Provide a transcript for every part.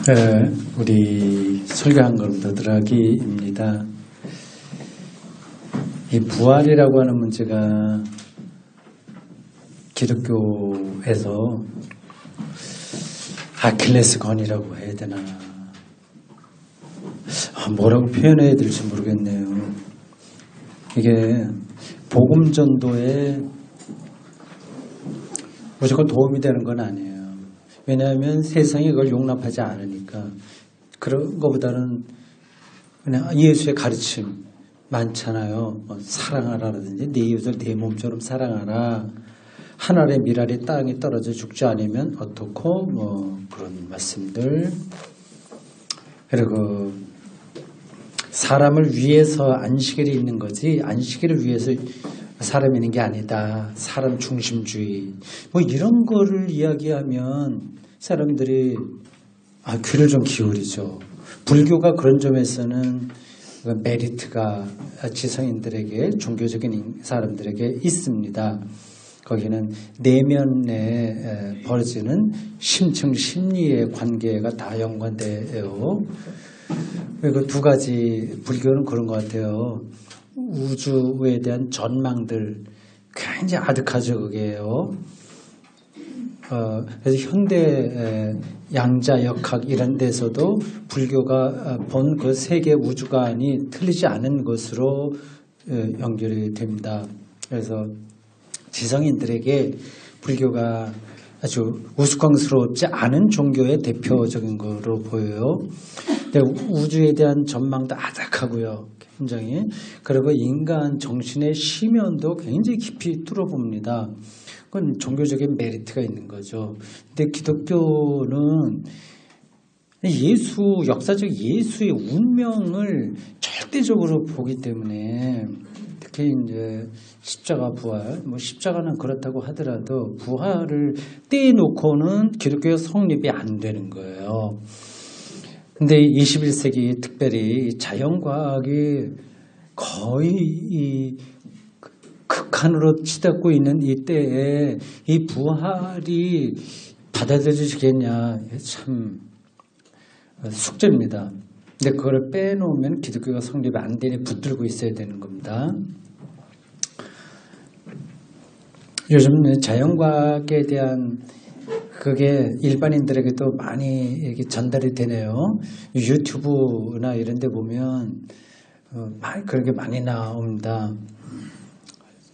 네, 우리 설교 한 걸음 더 들어가기입니다. 이 부활이라고 하는 문제가 기독교에서 아킬레스건이라고 해야 되나, 뭐라고 표현해야 될지 모르겠네요. 이게 복음 전도에 무조건 도움이 되는 건 아니에요. 왜냐하면 세상이 그걸 용납하지 않으니까. 그런 것보다는 그냥 예수의 가르침 많잖아요. 사랑하라라든지 내 이웃을 내 몸처럼 사랑하라. 한 알의 밀알이 땅에 떨어져 죽지 않으면 어떻고 그런 말씀들. 그리고 사람을 위해서 안식일이 있는 거지 안식일을 위해서 사람이 있는 게 아니다. 사람 중심주의 이런 거를 이야기하면 사람들이 귀를 좀 기울이죠. 불교가 그런 점에서는 메리트가 지성인들에게, 종교적인 사람들에게 있습니다. 거기는 내면에 벌어지는 심층 심리의 관계가 다 연관돼요. 그리고 두 가지, 불교는 그런 것 같아요. 우주에 대한 전망들 굉장히 아득하죠. 그게요. 그래서 현대 양자 역학 이런 데서도 불교가 본 그 세계 우주관이 틀리지 않은 것으로 연결이 됩니다. 그래서 지성인들에게 불교가 아주 우스꽝스럽지 않은 종교의 대표적인 거로 보여요. 근데 우주에 대한 전망도 아득하고요. 굉장히. 그리고 인간 정신의 심연도 굉장히 깊이 뚫어봅니다. 그건 종교적인 메리트가 있는 거죠. 근데 기독교는 역사적 예수의 운명을 절대적으로 보기 때문에 특히 이제 십자가 부활, 십자가는 그렇다고 하더라도 부활을 떼놓고는 기독교의 성립이 안 되는 거예요. 근데 21세기 특별히 자연과학이 거의 극한으로 치닫고 있는 이때에 이 부활이 받아들여지겠냐, 참 숙제입니다. 근데 그걸 빼놓으면 기독교가 성립이 안 되니 붙들고 있어야 되는 겁니다. 요즘 자연과학에 대한 그게 일반인들에게도 많이 이렇게 전달이 되네요. 유튜브나 이런 데 보면 그렇게 많이 나옵니다.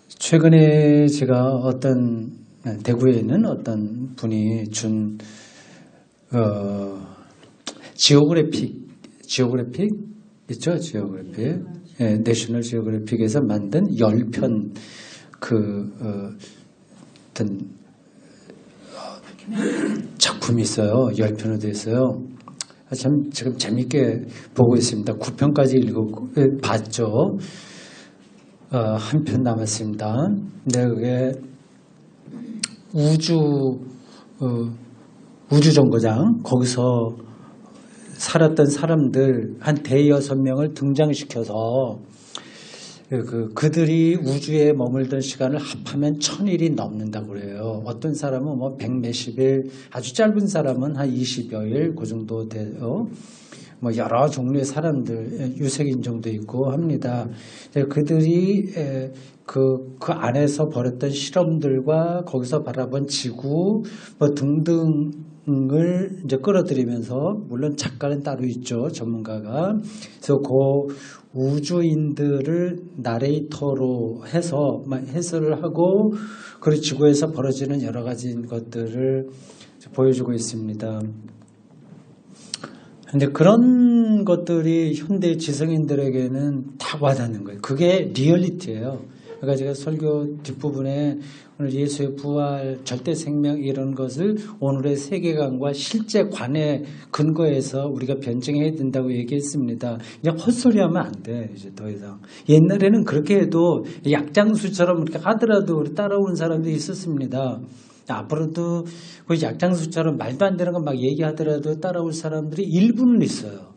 최근에 제가 대구에 있는 어떤 분이 준 지오그래픽 있죠? 지오그래픽. 네, 내셔널 지오그래픽에서 만든 10편 어떤 작품이 있어요. 10편으로 되어 있어요. 참 지금 재밌게 보고 있습니다. 9편까지 봤죠. 한 편 남았습니다. 근데 그게 우주정거장 거기서 살았던 사람들 한 대여섯 명을 등장시켜서 그들이 우주에 머물던 시간을 합하면 1000일이 넘는다고 그래요. 어떤 사람은 100몇십일, 아주 짧은 사람은 한 20여일 그 정도 돼요. 여러 종류의 사람들, 유색인종도 있고 합니다. 그들이 그 안에서 벌였던 실험들과 거기서 바라본 지구 등등을 이제 끌어들이면서, 물론 작가는 따로 있죠, 전문가가. 그래서 그 우주인들을 나레이터로 해서 해설을 하고, 그리고 지구에서 벌어지는 여러 가지 것들을 보여주고 있습니다. 근데 그런 것들이 현대 지성인들에게는 다 와닿는 거예요. 그게 리얼리티예요. 그러니까 제가 설교 뒷부분에 오늘 예수의 부활, 절대 생명 이런 것을 오늘의 세계관과 실제관에 근거해서 우리가 변증해야 된다고 얘기했습니다. 이제 헛소리하면 안 돼. 이제 더 이상. 옛날에는 그렇게 해도 약장수처럼 이렇게 하더라도 우리 따라오는 사람들이 있었습니다. 앞으로도 그 약장수처럼 말도 안 되는 거 막 얘기하더라도 따라올 사람들이 일부는 있어요.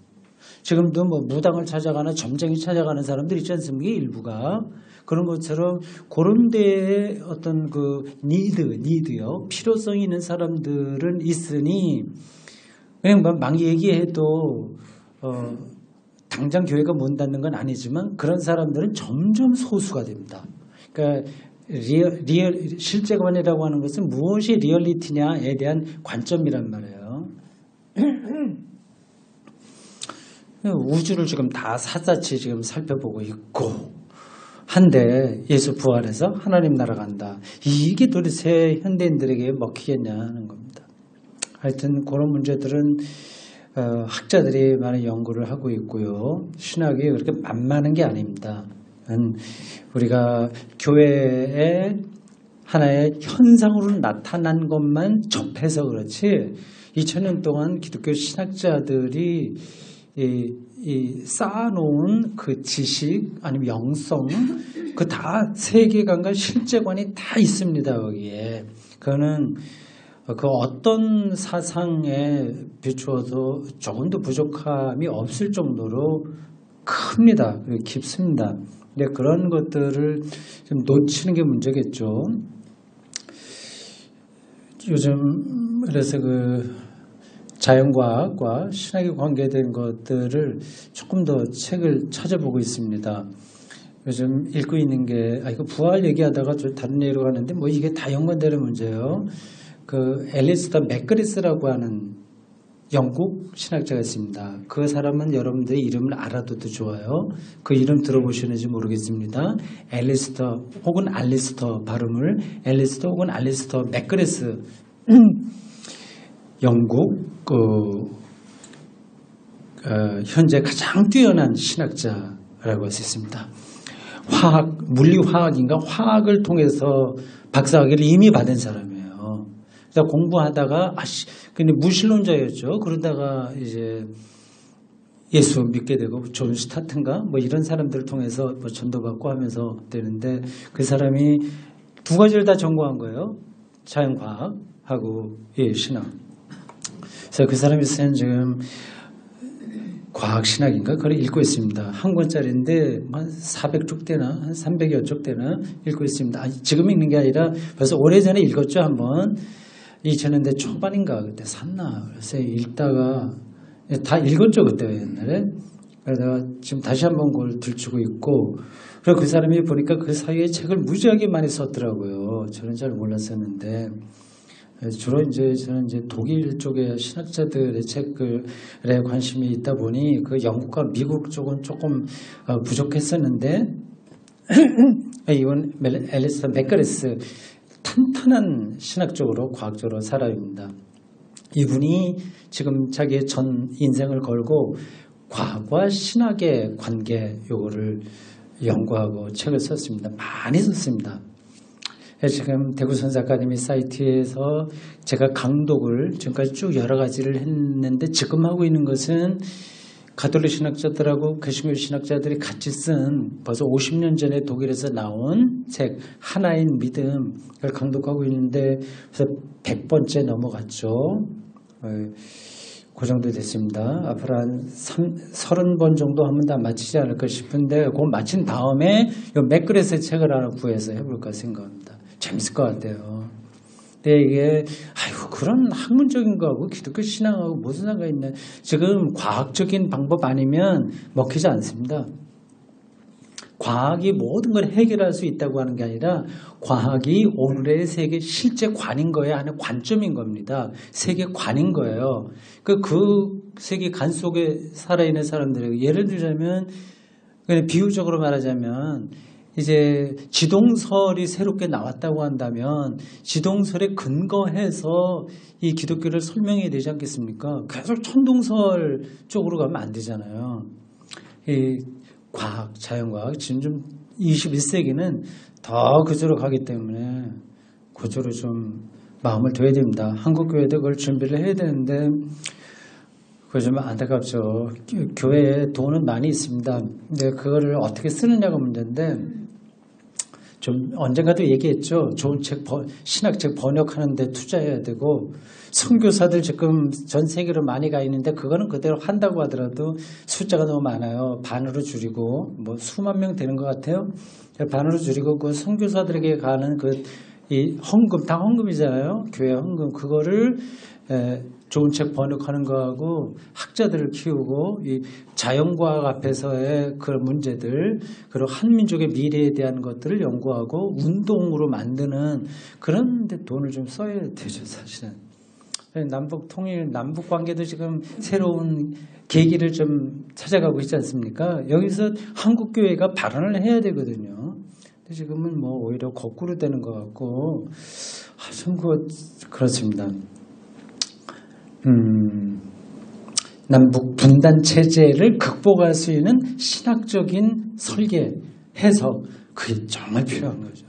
지금도 무당을 찾아가나 점쟁이 찾아가는 사람들 있지 않습니까? 일부가. 그런 것처럼 그런 데에 어떤 니드요. 필요성이 있는 사람들은 있으니 그냥 막 얘기해도 당장 교회가 문 닫는 건 아니지만 그런 사람들은 점점 소수가 됩니다. 그러니까 실제관이라고 하는 것은 무엇이 리얼리티냐에 대한 관점이란 말이에요. 우주를 지금 다 샅샅이 지금 살펴보고 있고 한데 예수 부활해서 하나님 나라 간다. 이게 도대체 현대인들에게 먹히겠냐 하는 겁니다. 하여튼 그런 문제들은 학자들이 많은 연구를 하고 있고요. 신학이 그렇게 만만한 게 아닙니다. 우리가 교회의 하나의 현상으로 나타난 것만 접해서 그렇지 2000년 동안 기독교 신학자들이 쌓아놓은 그 지식 아니면 영성 그 다 세계관과 실제관이 다 있습니다. 거기에 그거는 그 어떤 사상에 비추어도 조금도 부족함이 없을 정도로 큽니다. 그리고 깊습니다. 근데 그런 것들을 좀 놓치는 게 문제겠죠. 요즘 그래서 그 자연과학과 신학에 관계된 것들을 조금 더 책을 찾아보고 있습니다. 요즘 읽고 있는 게 이거 부활 얘기하다가 좀 다른 예로 가는데 뭐 이게 다 연관되는 문제예요. 그 앨리스터 맥그리스라고 하는 영국 신학자가 있습니다. 그 사람은 여러분들의 이름을 알아둬도 좋아요. 그 이름 들어보시는지 모르겠습니다. 앨리스터 혹은 알리스터 발음을 앨리스터 혹은 알리스터 맥그리스 영국 현재 가장 뛰어난 신학자라고 할 수 있습니다. 물리화학인가 화학을 통해서 박사학위를 이미 받은 사람이에요. 그래서 공부하다가 근데 무신론자였죠. 그러다가 이제 예수 믿게 되고 존 스타튼가 뭐 이런 사람들을 통해서 뭐 전도받고 하면서 되는데 그 사람이 두 가지를 다 전공한 거예요. 자연과학하고 신학. 그래서 그 사람이 쓴 지금 과학신학인가 그걸 읽고 있습니다. 한 권짜리인데 한 400쪽 되나 한 300여 쪽 되나 읽고 있습니다. 지금 읽는 게 아니라 벌써 오래전에 읽었죠. 한번 2000년대 초반인가 그때 샀나 그래서 읽다가 다 읽었죠. 그때 옛날에. 그러다가 지금 다시 한번 그걸 들추고 있고 그리고 그 사람이 보니까 그 사이에 책을 무지하게 많이 썼더라고요. 저는 잘 몰랐었는데 주로 저는 독일 쪽의 신학자들의 책들에 관심이 있다 보니 그 영국과 미국 쪽은 조금 부족했었는데 이번 앨리스터 맥그리스 탄탄한 신학적으로 과학적으로 사람입니다. 이분이 지금 자기의 전 인생을 걸고 과학과 신학의 관계 요거를 연구하고 책을 썼습니다. 많이 썼습니다. 지금 대구선사아카데미 사이트에서 제가 강독을 지금까지 쭉 여러 가지를 했는데 지금 하고 있는 것은 가톨릭 신학자들하고 개신교 신학자들이 같이 쓴 벌써 50년 전에 독일에서 나온 책 하나인 믿음을 강독하고 있는데 그래서 100번째 넘어갔죠. 그 정도 됐습니다. 앞으로 한 30번 정도 하면 다 마치지 않을까 싶은데 그거 마친 다음에 이 맥그레스의 책을 하나 구해서 해볼까 생각합니다. 재밌을 것 같아요. 근데 이게 그런 학문적인 거하고 기독교 신앙하고 무슨 상관이 있나. 지금 과학적인 방법 아니면 먹히지 않습니다. 과학이 모든 걸 해결할 수 있다고 하는 게 아니라 과학이 오늘의 세계 실제관인 거예요. 하는 관점인 겁니다. 세계관인 거예요. 그 세계관 속에 살아있는 사람들에게 예를 들자면 그냥 비유적으로 말하자면 이제 지동설이 새롭게 나왔다고 한다면 지동설에 근거해서 이 기독교를 설명해야 되지 않겠습니까? 계속 천동설 쪽으로 가면 안 되잖아요. 이 과학, 자연과학 지금 좀 21세기는 더 그쪽으로 가기 때문에 그쪽으로 좀 마음을 둬야 됩니다. 한국교회도 그걸 준비를 해야 되는데 그거 좀 안타깝죠. 교회에 돈은 많이 있습니다. 근데 그거를 어떻게 쓰느냐가 문제인데 좀 언젠가도 얘기했죠. 좋은 책, 신학책 번역하는 데 투자해야 되고 선교사들 지금 전 세계로 많이 가 있는데 그거는 그대로 한다고 하더라도 숫자가 너무 많아요. 반으로 줄이고 뭐 수만 명 되는 것 같아요. 반으로 줄이고 그 선교사들에게 가는 그 이 헌금, 다 헌금이잖아요. 교회 헌금. 그거를 좋은 책 번역하는 거하고 학자들을 키우고 이 자연과학 앞에서의 그런 문제들 그리고 한민족의 미래에 대한 것들을 연구하고 운동으로 만드는 그런 데 돈을 좀 써야 되죠, 사실은. 남북 통일, 남북 관계도 지금 새로운 계기를 좀 찾아가고 있지 않습니까? 여기서 한국 교회가 발언을 해야 되거든요. 근데 지금은 뭐 오히려 거꾸로 되는 것 같고, 좀 그렇습니다. 남북 분단 체제를 극복할 수 있는 신학적인 설계, 해석, 그게 정말 필요한 거죠.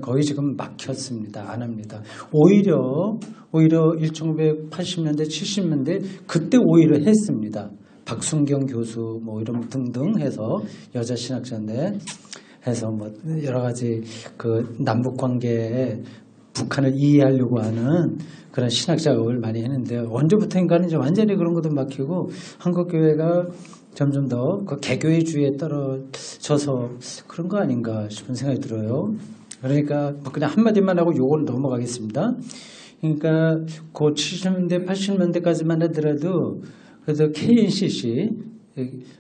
거의 지금 막혔습니다. 안 합니다. 오히려 1980년대, 70년대 그때 오히려 했습니다. 박순경 교수 뭐 이런 등등 해서 여자 신학자인데 해서 뭐 여러 가지 그 남북 관계에 북한을 이해하려고 하는 그런 신학 작업을 많이 했는데 언제부터인가는 이제 완전히 그런 것도 막히고 한국 교회가 점점 더 그 개교의주의에 떨어져서 그런 거 아닌가 싶은 생각이 들어요. 그러니까 뭐 그냥 한마디만 하고 요걸 넘어가겠습니다. 그러니까 그 70년대, 80년대까지만 하더라도 그래서 KNCC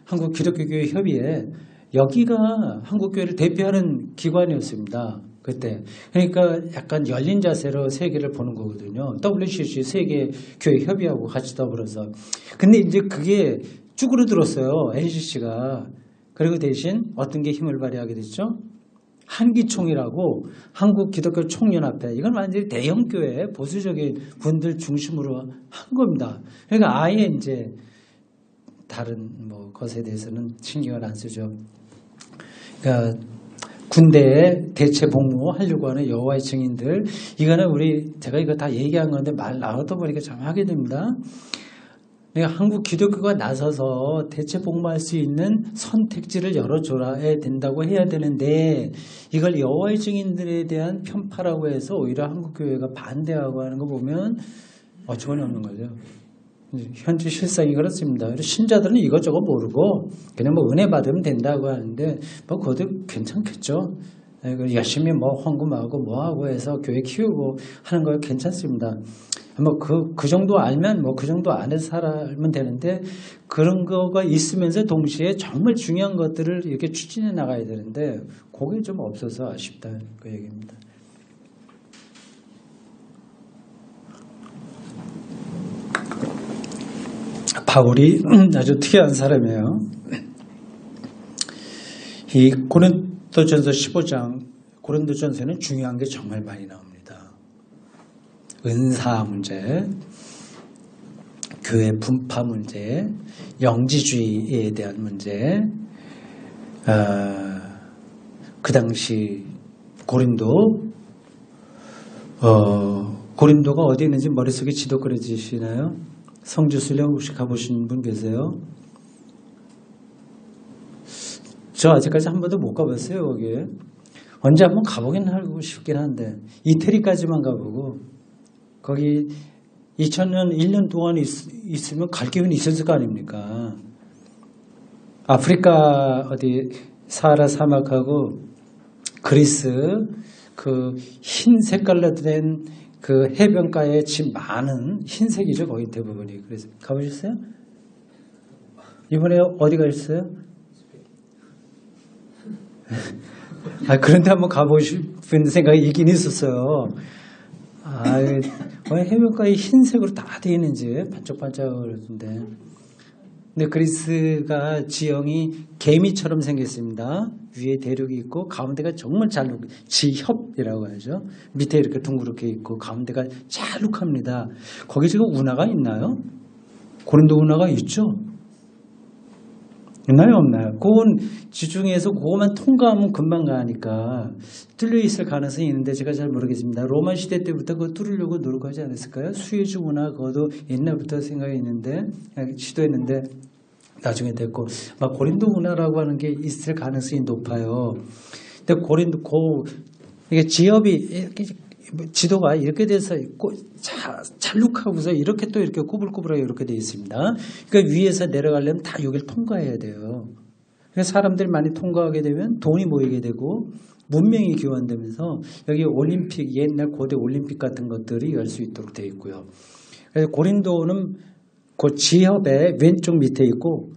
한국 기독교교회 협의회 여기가 한국 교회를 대표하는 기관이었습니다. 그때. 그러니까 약간 열린 자세로 세계를 보는 거거든요. WCC 세계 교회 협의하고 같이 더불어서. 근데 이제 그게 쭈그러들었어요. NCC가. 그리고 대신 어떤 게 힘을 발휘하게 됐죠? 한기총이라고 한국 기독교 총연합회. 이건 완전히 대형교회 보수적인 분들 중심으로 한 겁니다. 그러니까 아예 이제 다른 뭐 것에 대해서는 신경을 안 쓰죠. 그러니까 군대에 대체 복무하려고 하는 여호와의 증인들, 이거는 제가 이거 다 얘기한 건데 말 나오다 보니까 참 하게 됩니다. 내가 한국 기독교가 나서서 대체 복무할 수 있는 선택지를 열어줘야 된다고 해야 되는데 이걸 여호와의 증인들에 대한 편파라고 해서 오히려 한국 교회가 반대하고 하는 거 보면 어처구니 없는 거죠. 현재 실상이 그렇습니다. 신자들은 이것저것 모르고 그냥 뭐 은혜 받으면 된다고 하는데 뭐 그것도 괜찮겠죠. 열심히 뭐 헌금하고 뭐 하고 해서 교회 키우고 하는 거 괜찮습니다. 뭐 그 정도 알면 뭐 그 정도 안 해서 살면 되는데 그런 거가 있으면서 동시에 정말 중요한 것들을 이렇게 추진해 나가야 되는데 그게 좀 없어서 아쉽다 그 얘기입니다. 바울이 아주 특이한 사람이에요. 이 고린도전서 15장, 고린도전서에는 중요한 게 정말 많이 나옵니다. 은사 문제, 교회 분파 문제, 영지주의에 대한 문제, 그 당시 고린도가 어디 있는지 머릿속에 지도 그려지시나요? 성지순례 혹시 가보신 분 계세요? 저 아직까지 한 번도 못 가봤어요. 거기에 언제 한번 가보긴 하고 싶긴 한데 이태리까지만 가보고 거기 2000년 1년 동안 있으면 갈 기회는 있었을 거 아닙니까? 아프리카 어디 사하라 사막하고 그리스 그 흰 색깔로 된 그 해변가에 집 많은 흰색이죠. 거기 대부분이. 그래서 가보셨어요? 이번에 어디 가셨어요? 그런데 한번 가보고 싶은 생각이 있긴 있었어요. 왜 해변가에 흰색으로 다 되어 있는지 반짝반짝 그러던데. 근데 그리스가 지형이 개미처럼 생겼습니다. 위에 대륙이 있고 가운데가 정말 지협이라고 하죠. 밑에 이렇게 둥그렇게 있고 가운데가 잘룩합니다. 거기 지금 운하가 있나요? 고린도 운하가 있죠? 있나요? 없나요? 그건 지중해에서 그것만 통과하면 금방 가니까 뚫려 있을 가능성이 있는데 제가 잘 모르겠습니다. 로마 시대 때부터 그거 뚫으려고 노력하지 않았을까요? 수에즈 운하 그것도 옛날부터 생각이 있는데 시도했는데 나중에 됐고 막 고린도 운하라고 하는 게 있을 가능성이 높아요. 근데 고린도 이게 지역이 이렇게 지도가 이렇게 돼서 있고 찰룩하고서 이렇게 또 이렇게 꾸불꾸불하게 이렇게 되어 있습니다. 그러니까 위에서 내려가려면 다 여기를 통과해야 돼요. 그래서 사람들이 많이 통과하게 되면 돈이 모이게 되고 문명이 교환되면서 여기 올림픽, 옛날 고대 올림픽 같은 것들이 열 수 있도록 되어 있고요. 그래서 고린도는 그 지협의 왼쪽 밑에 있고,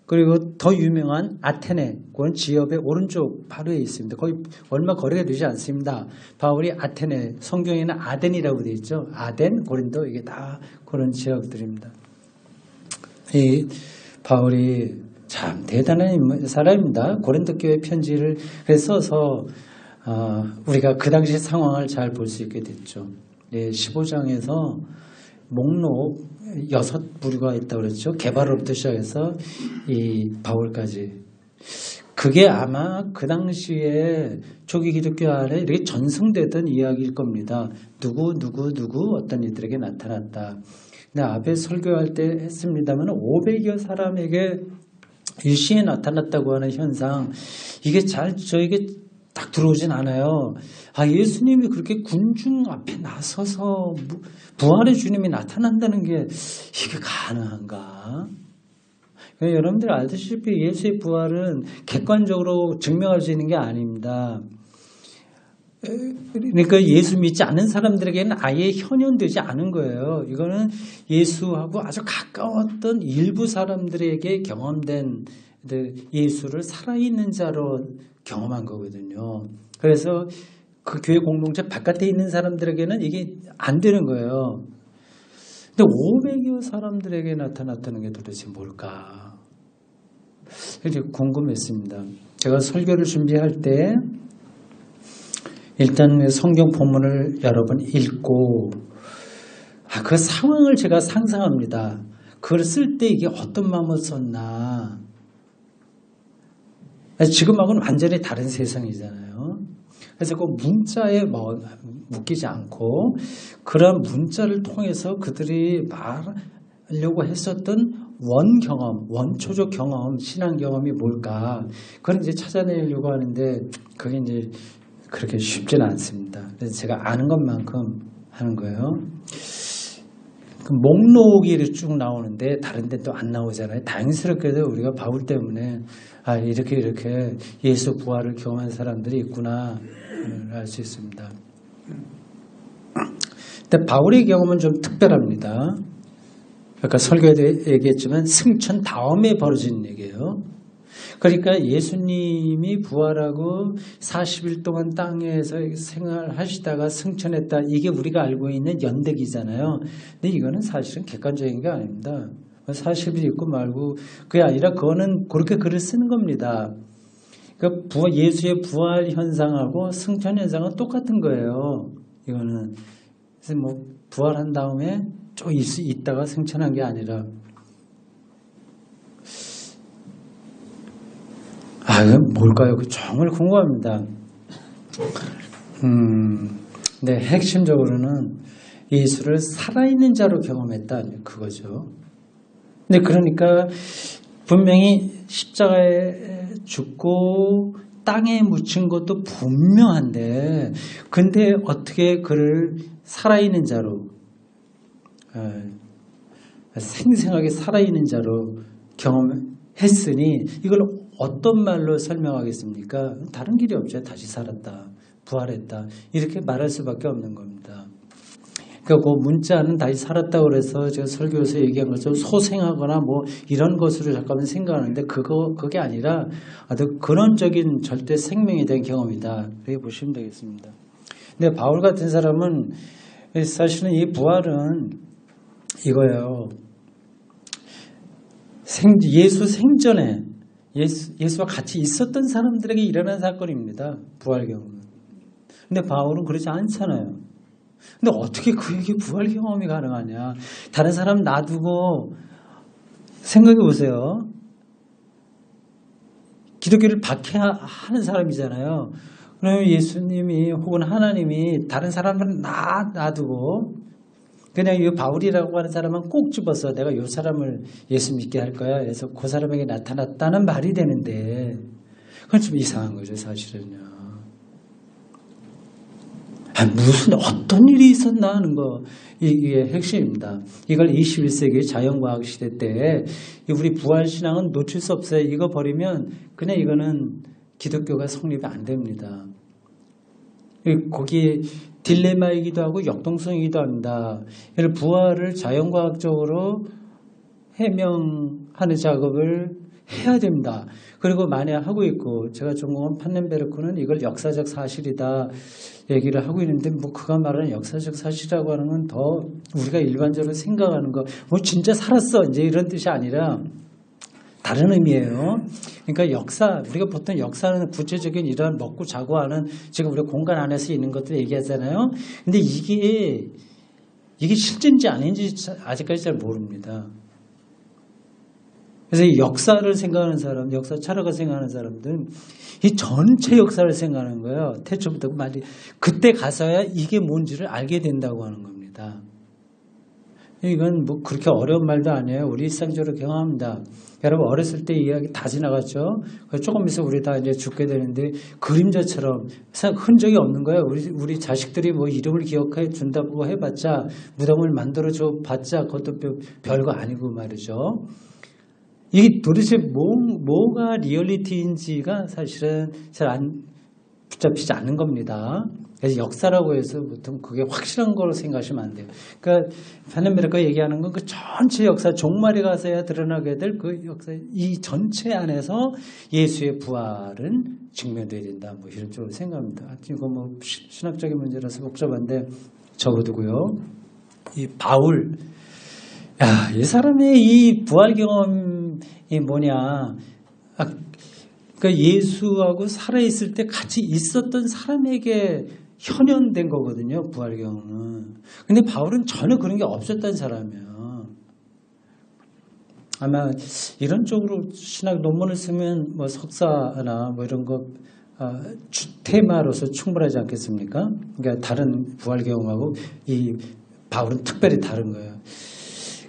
그리고 더 유명한 아테네, 그건 지협의 오른쪽 바로에 있습니다. 거의 얼마 거리가 되지 않습니다. 바울이 아테네, 성경에는 아덴이라고 되어 있죠. 아덴, 고린도, 이게 다 그런 지역들입니다. 이 바울이 참 대단한 사람입니다. 고린도 교회 편지를 써서 우리가 그 당시 상황을 잘 볼 수 있게 됐죠. 15장에서 목록 6부류가 있다고 그랬죠. 개발로부터 시작해서 이 바울까지. 그게 아마 그 당시에 초기 기독교 안에 이렇게 전승되던 이야기일 겁니다. 누구 어떤 이들에게 나타났다. 근데 앞에 설교할 때 했습니다만 500여 사람에게 일시에 나타났다고 하는 현상, 이게 잘 저에게 딱 들어오진 않아요. 예수님이 그렇게 군중 앞에 나서서 부활의 주님이 나타난다는 게 이게 가능한가? 여러분들 알다시피 예수의 부활은 객관적으로 증명할 수 있는 게 아닙니다. 그러니까 예수 믿지 않는 사람들에게는 아예 현현되지 않은 거예요. 이거는 예수하고 아주 가까웠던 일부 사람들에게 경험된 예수를 살아있는 자로 경험한 거거든요. 그래서 그 교회 공동체 바깥에 있는 사람들에게는 이게 안 되는 거예요. 근데 500여 사람들에게 나타났다는 게 도대체 뭘까? 이렇게 궁금했습니다. 제가 설교를 준비할 때 일단 성경 본문을 여러 번 읽고 그 상황을 제가 상상합니다. 그걸 쓸 때 이게 어떤 마음을 썼나. 지금하고는 완전히 다른 세상이잖아요. 그래서 그 문자에 묶이지 않고 그런 문자를 통해서 그들이 말하려고 했었던 원경험, 원초적 경험, 신앙 경험이 뭘까? 그걸 이제 찾아내려고 하는데 그게 이제 그렇게 쉽지는 않습니다. 그래서 제가 아는 것만큼 하는 거예요. 그 목록이 쭉 나오는데 다른 데 또 안 나오잖아요. 다행스럽게도 우리가 바울 때문에 이렇게 예수 부활을 경험한 사람들이 있구나 알 수 있습니다. 근데 바울의 경험은 좀 특별합니다. 아까 설교에도 얘기했지만 승천 다음에 벌어진 얘기예요. 그러니까 예수님이 부활하고 40일 동안 땅에서 생활하시다가 승천했다. 이게 우리가 알고 있는 연대기잖아요. 근데 이거는 사실은 객관적인 게 아닙니다. 40일 있고 말고 그게 아니라 그거는 그렇게 글을 쓰는 겁니다. 그러니까 예수의 부활 현상하고 승천 현상은 똑같은 거예요. 이거는 그래서 부활한 다음에 좀 있다가 승천한 게 아니라 뭘까요? 정말 궁금합니다. 네, 핵심적으로는 예수를 살아있는 자로 경험했다. 그거죠. 근데 그러니까 분명히 십자가에 죽고 땅에 묻힌 것도 분명한데, 근데 어떻게 그를 살아있는 자로, 생생하게 살아있는 자로 경험했으니 이걸 어떤 말로 설명하겠습니까? 다른 길이 없죠. 다시 살았다, 부활했다 이렇게 말할 수밖에 없는 겁니다. 그러니까 그 문자는 다시 살았다고 그래서 제가 설교에서 얘기한 것처럼 소생하거나 이런 것으로 잠깐만 생각하는데 그게 아니라 아주 근원적인 절대 생명에 대한 경험이다. 그렇게 보시면 되겠습니다. 근데 바울 같은 사람은 사실은 이 부활은 이거예요. 예수 생전에 예수와 같이 있었던 사람들에게 일어난 사건입니다. 부활 경험은. 근데 바울은 그렇지 않잖아요. 근데 어떻게 그에게 부활 경험이 가능하냐? 다른 사람 놔두고 생각해 보세요. 기독교를 박해하는 사람이잖아요. 그러면 예수님이 혹은 하나님이 다른 사람을 놔두고 그냥 이 바울이라고 하는 사람은 꼭 집어서 내가 이 사람을 예수 믿게 할 거야. 그래서 그 사람에게 나타났다는 말이 되는데 그건 좀 이상한 거죠, 사실은요. 무슨 어떤 일이 있었나 하는 거 이게 핵심입니다. 이걸 21세기 자연과학 시대 때 우리 부활신앙은 놓칠 수 없어요. 이거 버리면 그냥 이거는 기독교가 성립이 안 됩니다. 거기 딜레마이기도 하고 역동성이기도 합니다. 부활을 자연과학적으로 해명하는 작업을 해야 됩니다. 그리고 만약 하고 있고, 제가 전공한 판넨베르크는 이걸 역사적 사실이다 얘기를 하고 있는데, 뭐 그가 말하는 역사적 사실이라고 하는 건 더 우리가 일반적으로 생각하는 거, 뭐 진짜 살았어 이제 이런 뜻이 아니라 다른 의미예요. 그러니까 역사, 우리가 보통 역사는 구체적인 이런 먹고 자고 하는, 지금 우리가 공간 안에서 있는 것들 얘기하잖아요. 근데 이게 실제인지 아닌지 아직까지 잘 모릅니다. 그래서 이 역사를 생각하는 사람, 역사 철학을 생각하는 사람들은 이 전체 역사를 생각하는 거예요. 태초부터 말이 그때 가서야 이게 뭔지를 알게 된다고 하는 겁니다. 이건 뭐 그렇게 어려운 말도 아니에요. 우리 일상적으로 경험합니다. 여러분 어렸을 때 이야기 다 지나갔죠. 조금 있어 우리 다 이제 죽게 되는데 그림자처럼 흔적이 없는 거예요. 우리 자식들이 뭐 이름을 기억해 준다고 해봤자 무덤을 만들어 줘 봤자 그것도 별거 아니고 말이죠. 이게 도대체 뭐가 리얼리티인지가 사실은 잘 안 붙잡히지 않는 겁니다. 그래서 역사라고 해서 보통 그게 확실한 거로 생각하시면 안 돼요. 그러니까 판넨베르크가 얘기하는 건 그 전체 역사, 종말에 가서야 드러나게 될 그 역사, 이 전체 안에서 예수의 부활은 증명돼야 된다. 뭐 이런 쪽으로 생각합니다. 이거 뭐 신학적인 문제라서 복잡한데 적어두고요. 이 바울, 이 사람의 이 부활 경험이 뭐냐? 그러니까 예수하고 살아있을 때 같이 있었던 사람에게 현현된 거거든요. 부활 경험은. 근데 바울은 전혀 그런 게 없었던 사람이에요. 아마 이런 쪽으로 신학 논문을 쓰면 뭐 석사나 뭐 이런 거 테마로서 충분하지 않겠습니까? 그러니까 다른 부활 경험하고 이 바울은 특별히 다른 거예요.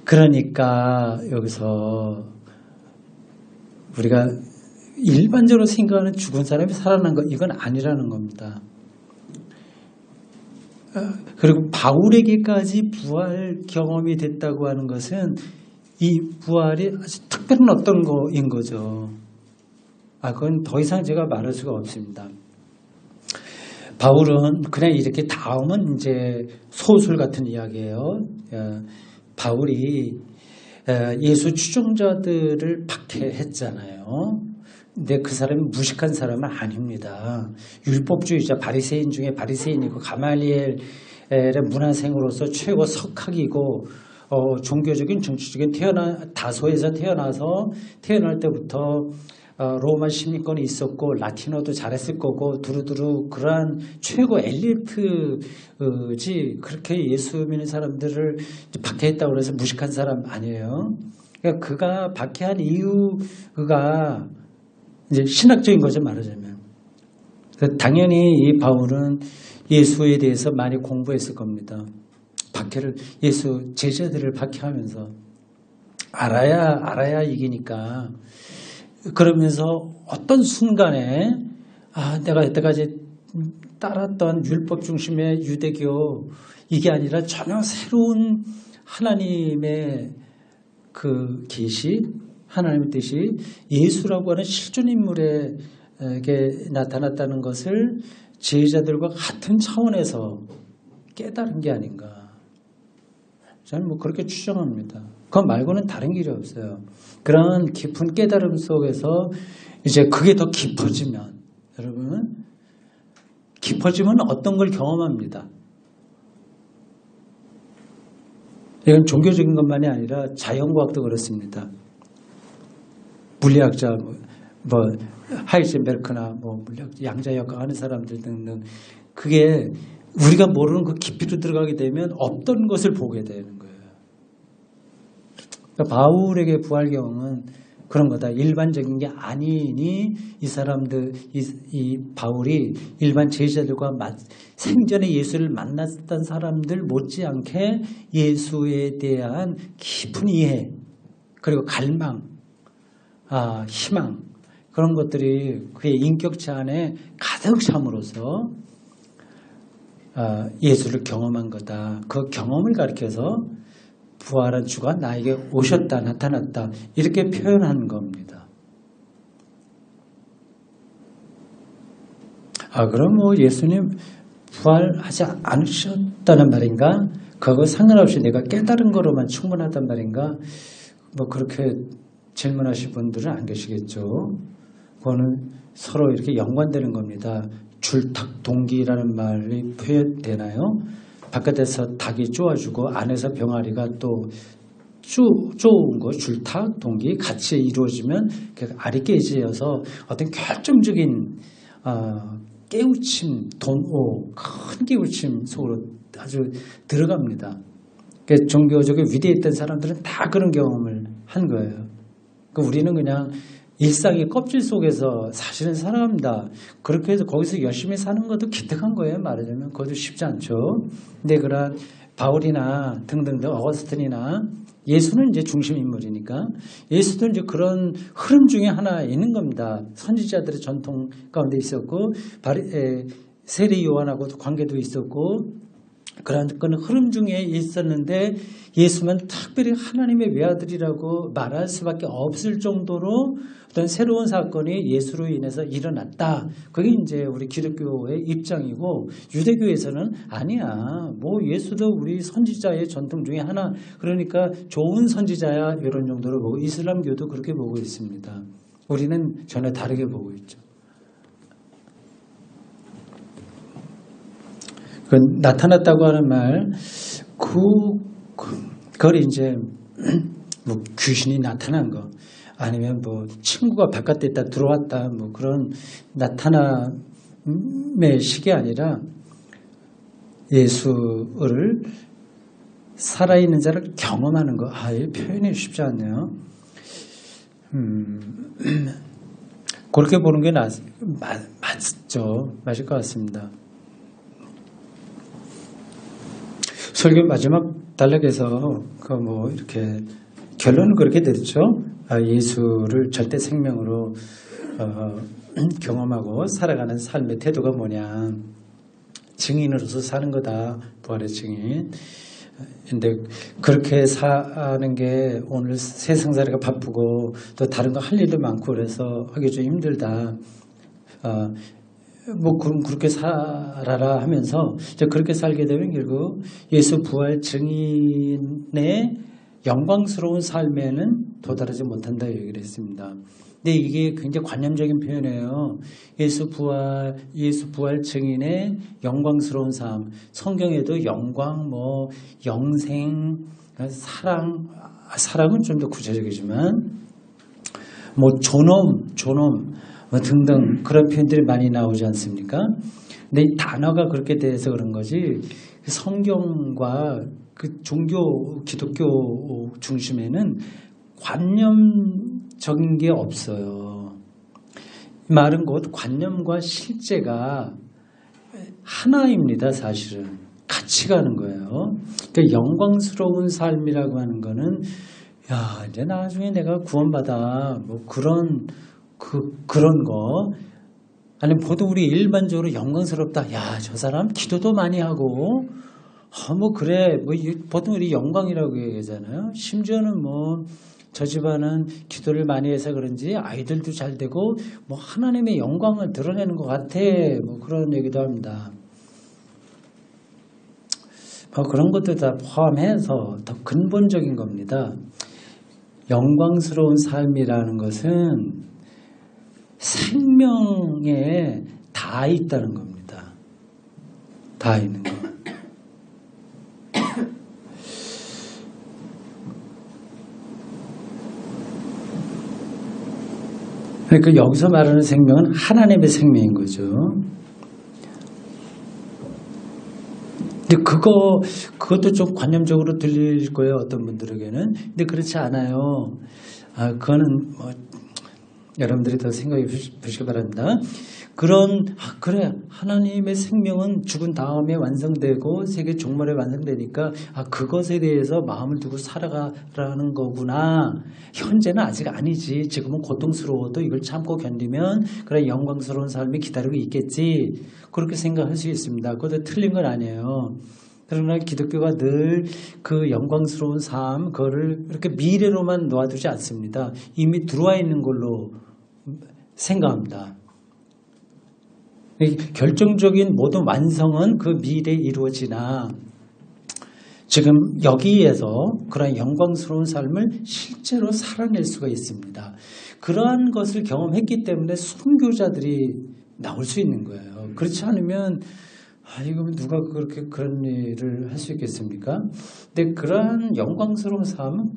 그러니까 여기서 우리가 일반적으로 생각하는 죽은 사람이 살아난 것, 이건 아니라는 겁니다. 그리고 바울에게까지 부활 경험이 됐다고 하는 것은 이 부활이 아주 특별한 어떤 거인 거죠. 그건 더 이상 제가 말할 수가 없습니다. 바울은 그냥 이렇게 다음은 이제 소설 같은 이야기예요. 바울이 예수 추종자들을 박해했잖아요. 근데 그 사람이 무식한 사람은 아닙니다. 율법주의자 바리새인 중에 바리새인이고 가말리엘의 문화생으로서 최고 석학이고 종교적인 정치적인 다소에서 태어나서 태어날 때부터 로마 시민권이 있었고 라틴어도 잘했을 거고 두루두루 그러한 최고 엘리트지 그렇게 예수 믿는 사람들을 박해했다고 해서 무식한 사람 아니에요. 그러니까 그가 박해한 이유가 이제 신학적인 거죠, 말하자면. 당연히 이 바울은 예수에 대해서 많이 공부했을 겁니다. 예수 제자들을 박해하면서 알아야 이기니까. 그러면서 어떤 순간에 내가 여태까지 따랐던 율법 중심의 유대교 이게 아니라 전혀 새로운 하나님의 그 계시, 하나님의 뜻이 예수라고 하는 실존 인물에게 나타났다는 것을 제자들과 같은 차원에서 깨달은 게 아닌가. 저는 뭐 그렇게 추정합니다. 그거 말고는 다른 길이 없어요. 그런 깊은 깨달음 속에서 이제 그게 더 깊어지면 여러분 깊어지면 어떤 걸 경험합니다. 이건 종교적인 것만이 아니라 자연과학도 그렇습니다. 물리학자 뭐 하이젠베르크나 뭐 물리학 양자역학 하는 사람들 등등 그게 우리가 모르는 그 깊이로 들어가게 되면 없던 것을 보게 되는 거예요. 그러니까 바울에게 부활 경험은 그런 거다. 일반적인 게 아니니 이 사람들 이 바울이 일반 제자들과 생전에 예수를 만났던 사람들 못지않게 예수에 대한 깊은 이해 그리고 갈망, 희망 그런 것들이 그의 인격체 안에 가득 참으로써 예수를 경험한 거다. 그 경험을 가리켜서 부활한 주가 나에게 오셨다, 나타났다 이렇게 표현한 겁니다. 그럼 뭐 예수님 부활하지 않으셨다는 말인가? 그거 상관없이 내가 깨달은 거로만 충분하단 말인가? 뭐 그렇게 질문하실 분들은 안 계시겠죠. 그거는 서로 이렇게 연관되는 겁니다. 줄탁 동기라는 말이 표현되나요? 바깥에서 닭이 쪼아주고 안에서 병아리가 또 쪼은 거, 줄탁 동기 같이 이루어지면 알이 깨지어서 어떤 결정적인 깨우침, 큰 깨우침 속으로 아주 들어갑니다. 그러니까 종교적으로 위대했던 사람들은 다 그런 경험을 한 거예요. 그러니까 우리는 그냥 일상의 껍질 속에서 사실은 살아갑니다. 그렇게 해서 거기서 열심히 사는 것도 기특한 거예요. 말하자면 그것도 쉽지 않죠. 근데 그런 바울이나 등등등 어거스틴이나 예수는 이제 중심 인물이니까 예수도 이제 그런 흐름 중에 하나 있는 겁니다. 선지자들의 전통 가운데 있었고 세례 요한하고도 관계도 있었고 그런 흐름 중에 있었는데 예수는 특별히 하나님의 외아들이라고 말할 수밖에 없을 정도로 어떤 새로운 사건이 예수로 인해서 일어났다. 그게 이제 우리 기독교의 입장이고 유대교에서는 아니야. 뭐 예수도 우리 선지자의 전통 중에 하나. 그러니까 좋은 선지자야 이런 정도로 보고 이슬람교도 그렇게 보고 있습니다. 우리는 전혀 다르게 보고 있죠. 그 나타났다고 하는 말, 그걸 이제 뭐 귀신이 나타난 거, 아니면 뭐 친구가 바깥에 있다 들어왔다, 뭐 그런 나타남의 식이 아니라 예수를 살아있는 자를 경험하는 거. 이 표현이 쉽지 않네요. 그렇게 보는 게 맞죠. 맞을 것 같습니다. 설교 마지막 단락에서 뭐 이렇게 결론은 그렇게 됐죠. 예수를 절대 생명으로 경험하고 살아가는 삶의 태도가 뭐냐. 증인으로서 사는 거다. 부활의 증인. 근데 그렇게 사는 게 오늘 세상살이가 바쁘고 또 다른 거 할 일도 많고 그래서 하기 좀 힘들다. 뭐 그럼 그렇게 살아라 하면서 그렇게 살게 되면 결국 예수 부활 증인의 영광스러운 삶에는 도달하지 못한다 얘기를 했습니다. 근데 이게 굉장히 관념적인 표현이에요. 예수 부활 증인의 영광스러운 삶. 성경에도 영광, 뭐 영생, 사랑은 좀 더 구체적이지만 뭐 존엄 등등 그런 표현들이 많이 나오지 않습니까? 근데 이 단어가 그렇게 돼서 그런 거지 성경과 그 종교 기독교 중심에는 관념적인 게 없어요. 말은 곧 관념과 실제가 하나입니다. 사실은 같이 가는 거예요. 그러니까 영광스러운 삶이라고 하는 거는 이제 나중에 내가 구원받아 뭐 그런 거 아니 보통 우리 일반적으로 영광스럽다. 저 사람 기도도 많이 하고 뭐 그래 뭐 보통 우리 영광이라고 얘기하잖아요. 심지어는 뭐 저 집안은 기도를 많이 해서 그런지 아이들도 잘 되고 뭐 하나님의 영광을 드러내는 것 같아. 뭐 그런 얘기도 합니다. 뭐 그런 것도 다 포함해서 더 근본적인 겁니다. 영광스러운 삶이라는 것은 생명에 다 있다는 겁니다. 다 있는 거. 그러니까 여기서 말하는 생명은 하나님의 생명인 거죠. 근데 그것도 좀 관념적으로 들릴 거예요. 어떤 분들에게는. 근데 그렇지 않아요. 그거는 뭐 여러분들이 더 생각해 보시기 바랍니다. 그래 하나님의 생명은 죽은 다음에 완성되고 세계 종말에 완성되니까 그것에 대해서 마음을 두고 살아가라는 거구나. 현재는 아직 아니지. 지금은 고통스러워도 이걸 참고 견디면 그래 영광스러운 삶이 기다리고 있겠지. 그렇게 생각할 수 있습니다. 그것도 틀린 건 아니에요. 그러나 기독교가 늘 그 영광스러운 삶, 그거를 이렇게 미래로만 놓아두지 않습니다. 이미 들어와 있는 걸로 생각합니다. 이 결정적인 모든 완성은 그 미래에 이루어지나 지금 여기에서 그런 영광스러운 삶을 실제로 살아낼 수가 있습니다. 그러한 것을 경험했기 때문에 선교자들이 나올 수 있는 거예요. 그렇지 않으면 이거 누가 그렇게 그런 일을 할 수 있겠습니까? 근데 그러한 영광스러운 삶은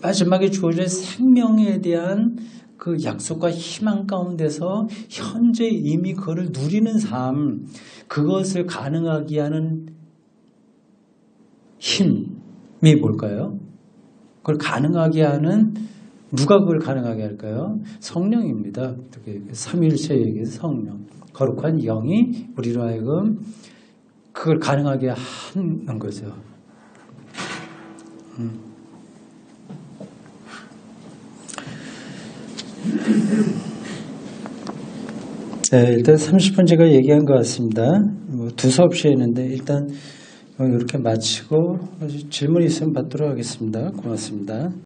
마지막에 주어질 생명에 대한 그 약속과 희망 가운데서 현재 이미 그걸 누리는 삶, 그것을 가능하게 하는 힘이 뭘까요? 그걸 가능하게 하는 누가 그걸 가능하게 할까요? 성령입니다. 삼위일체에게 성령, 거룩한 영이 우리로 하여금 그걸 가능하게 하는 거죠. 네, 일단 30분 제가 얘기한 것 같습니다. 두서없이 했는데 일단 이렇게 마치고 질문 있으면 받도록 하겠습니다. 고맙습니다.